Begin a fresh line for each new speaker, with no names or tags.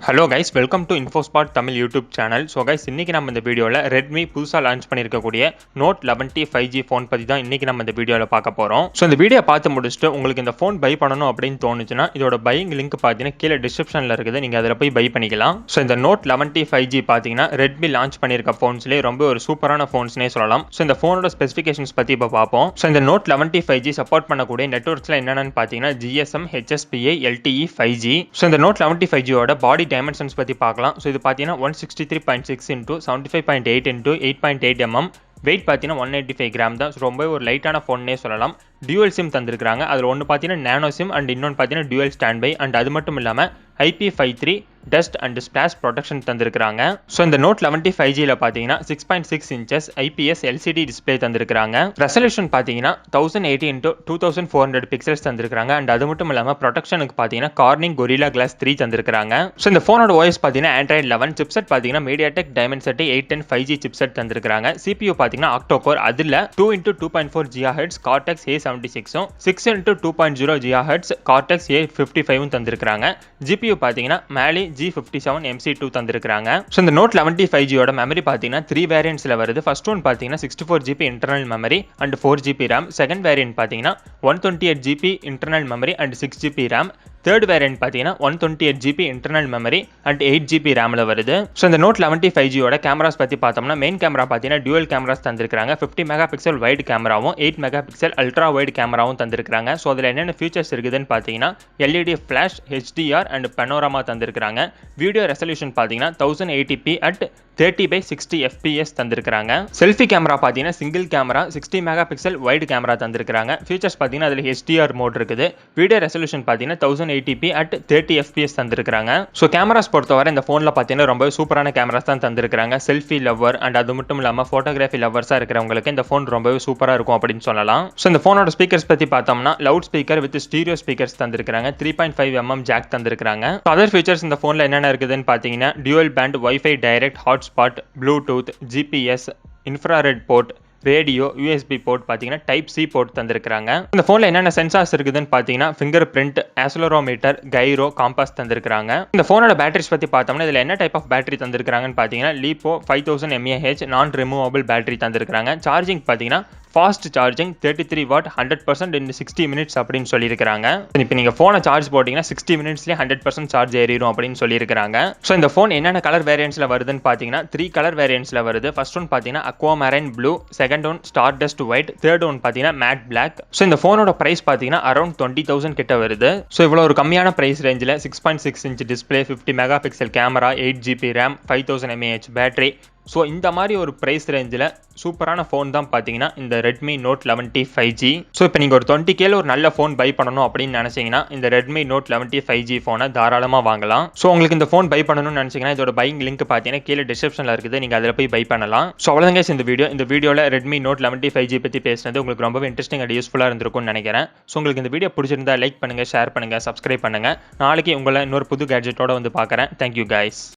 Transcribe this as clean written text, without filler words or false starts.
Hello guys, welcome to InfoSpot Tamil YouTube channel. So guys, இன்னைக்கு நம்ம இந்த வீடியோல Redmi புதுசா launch பண்ணிருக்கக்கூடிய Note 11T 5G phone பத்தி தான் இன்னைக்கு நம்ம இந்த வீடியோல பார்க்க போறோம். சோ இந்த வீடியோ பார்த்து முடிச்சிட்டு உங்களுக்கு இந்த ஃபோன் பை பண்ணனும் அப்படினு தோணுச்சுனா இதோட பையிங் லிங்க் பாத்தீங்கன்னா கீழ டிஸ்கிரிப்ஷன்ல இருக்குது. நீங்க அதல போய் பை பண்ணிக்கலாம். சோ இந்த Note 11T 5G பாத்தீங்கன்னா Redmi லான்ச் பண்ணிருக்க ஃபோன்ஸ்லயே ரொம்ப ஒரு சூப்பரான ஃபோன்ஸ்னே சொல்லலாம். சோ இந்த ஃபோனோட ஸ்பெசிஃபிகேஷன்ஸ் பத்தி இப்ப பாப்போம். சோ இந்த Note 11T 5G சப்போர்ட் பண்ணக்கூடிய நெட்வொர்க்ஸ்ல என்னென்னன்னு பாத்தீங்கன்னா GSM, HSPA, LTE, 5G. So இந்த Note 11T 5G ஓட பாடி டைமென்ஷன்ஸ் பத்தி பார்க்கலாம். சோ இது பாத்தீங்கன்னா 163.6 into 75.8 into 8.8 mm. வெயிட் பாத்தீங்கன்னா 185 கிராம் தான். ரொம்ப ஒரு லைட்டான ஃபோன்னே சொல்லலாம். டியூவல் சிம் தந்திருக்காங்க. அதுல ஒன்னு பாத்தீங்கன்னா நானோ சிம் அண்ட் இன்னொன்னு பாத்தீங்கன்னா டியூவல் ஸ்டாண்ட் பை அண்ட் அது மட்டும் இல்லாம IP53 dust and splash protection தந்திருக்காங்க. ஸோ இந்த Note 11T 5Gல பார்த்தீங்கன்னா 6.6 inches IPS LCD டிஸ்பிளே தந்திருக்காங்க. ரெசல்யூஷன் பார்த்தீங்கன்னா 1080 into 2400 பிக்சல்ஸ் தந்திருக்காங்க அண்ட் அது மட்டும் இல்லாமல் ப்ரொடெக்ஷனுக்கு பார்த்தீங்கன்னா கார்னிங் கொரில்லா கிளாஸ் 3 தந்திருக்காங்க. ஸோ இந்த ஃபோனோட OS பார்த்தீங்கன்னா Android 11, சிப்செட் பார்த்தீங்கன்னா MediaTek Dimensity 810 5G சிப்செட் தந்திருக்காங்க. CPU பார்த்தீங்கன்னா Octa-core, அதில் 2 into 2.4 GHz Cortex A76, 6 into 2.0 GHz Cortex A55 தந்திருக்காங்க. GPU பார்த்தீங்கன்னா மேலி G57 MC2 தந்திருக்காங்க. ஸோ இந்த Note 11T 5G ஓட மெமரி பார்த்தீங்கன்னா 3 வேரியன்ட்ஸ்ல வருது. ஃபர்ஸ்ட் ஒன் பார்த்தீங்கன்னா 64GB internal memory and 4GB RAM. Second variant பார்த்தீங்கன்னா 128GB internal memory and 6GB RAM. Third variant பார்த்தீங்கன்னா 128GB internal memory and 8GB ரேம்ல வருது. ஸோ இந்த Note 11T 5G ஓட cameras பத்தி பார்த்தோம்னா மெயின் கேமரா பார்த்தீங்கன்னா டியூவல் கேமராஸ் தந்திருக்காங்க. 50 மெகா பிக்சல் வைட் கேமராவும் 8 மெகா பிக்சல் அல்ட்ரா வைட் கேமராவும் தந்திருக்காங்க. ஸோ அதில் என்னென்ன ஃபீச்சர்ஸ் இருக்குதுன்னு பார்த்தீங்கன்னா LED flash, HDR and Panorama தந்திருக்காங்க. வீடியோ ரெசல்யூஷன் பார்த்தீங்கன்னா 1080p at 30/60 fps தந்திருக்காங்க. செல்ஃபி கேமரா பார்த்தீங்கன்னா single camera 60 mega pixel white camera தந்திருக்காங்க. ஃபீச்சர்ஸ் பார்த்தீங்கன்னா அதில் HDR மோட் இருக்குது. வீடியோ ரெசல்யூஷன் பார்த்தீங்கன்னா 1080p at 30 fps தந்திருக்காங்க. ஸோ கேமராஸ் பொறுத்தவரை இந்த ஃபோனில் பார்த்தீங்கன்னா ரொம்ப சூப்பரான கேமராஸ் தான் தந்திருக்காங்க. செல்ஃபி லவர் அண்ட் அது மட்டும் இல்லாமல் ஃபோட்டோகிராஃபி லவர்ஸாக இருக்கிறவங்களுக்கு இந்த ஃபோன் ரொம்பவே சூப்பராக இருக்கும் அப்படின்னு சொல்லலாம். ஸோ இந்த ஃபோனோட ஸ்பீக்கர்ஸ் பற்றி பார்த்தோம்னா loudspeaker with stereo speakers தந்திருக்காங்க. 3.5 mm ஜாக் தந்திருக்காங்க. அதர் ஃபீச்சர்ஸ் இந்த ஃபோனில் என்னென்ன இருக்குதுன்னு பார்த்தீங்கன்னா dual band wifi direct hotspot, bluetooth, GPS, infrared port, radio, USB port பார்த்தீங்கன்னா டைப் C போர்ட் தந்திருக்காங்க. இந்த ஃபோனில் என்னென்ன சென்சார்ஸ் இருக்குதுன்னு பார்த்தீங்கன்னா fingerprint, accelerometer, gyro, compass தந்திருக்காங்க. இந்த ஃபோனோட பேட்டரிஸ் பற்றி பார்த்தோம்னா இதில் என்ன டைப் ஆஃப் பேட்டரி தந்திருக்காங்கன்னு பார்த்தீங்கன்னா LiPo 5000 mAh நான் ரிமூவபிள் பேட்டரி தந்திருக்காங்க. சார்ஜிங் பார்த்தீங்கன்னா fast charging 33 what 100% in 60 minutes அப்படின்னு சொல்லியிருக்காங்க. இப்போ நீங்கள் ஃபோனை சார்ஜ் போட்டிங்கன்னா 60 minutesலேயே 100% சார்ஜ் ஏறிடும் அப்படின்னு சொல்லியிருக்காங்க. ஸோ இந்த ஃபோன் என்னென்ன கலர் வேரியன்ட்ஸில் வருதுன்னு பார்த்தீங்கன்னா 3 கலர் வேரியன்ட்ஸில் வருது. ஃபர்ஸ்ட் ஒன் பார்த்தீங்கன்னா aquamarine blue, second one star dust white, third one பார்த்தீங்கன்னா மேட் பிளாக். ஸோ இந்த ஃபோனோட ப்ரைஸ் பார்த்தீங்கன்னா அரௌண்ட் 20,000 கிட்ட வருது. ஸோ இவ்வளோ ஒரு கம்மியான ப்ரைஸ் ரேஞ்சில் 6.6 inch display, 50 mega pixel camera, 8GB RAM, 5000 mAh battery. So இந்த மாதிரி ஒரு ப்ரைஸ் ரேஞ்சில் சூப்பரான ஃபோன் தான் பார்த்தீங்கன்னா இந்த Redmi Note 11T 5G. So இப்போ நீங்கள் ஒரு 20Kல ஒரு நல்ல ஃபோன் பை பண்ணணும் அப்படின்னு நினச்சிங்கன்னா இந்த Redmi Note 11T 5G ஃபோனை தாராளமாக வாங்கலாம். ஸோ உங்களுக்கு இந்த ஃபோன் பை பண்ணணும்னு நினச்சிங்கன்னா இதோட பையிங் லிங்க் பார்த்தீங்கன்னா கீழே டிஸ்கிரிப்ஷனில் இருக்குது. நீங்கள் அதில் போய் பை பண்ணலாம். ஸோ அவ்வளோதாங்க இந்த வீடியோவில் Redmi Note 11T 5G பற்றி பேசுனது உங்களுக்கு ரொம்பவே இன்ட்ரெஸ்டிங் அண்ட் யூஸ்ஃபுல்லாக இருந்திருக்கும்னு நினைக்கிறேன். ஸோ உங்களுக்கு இந்த வீடியோ பிடிச்சிருந்தா லைக் பண்ணுங்கள், ஷேர் பண்ணுங்கள், சப்ஸ்கிரைப் பண்ணுங்கள். நாளைக்கு உங்களை இன்னொரு புது கேட்ஜெட்டோட வந்து பார்க்குறேன். Thank you guys.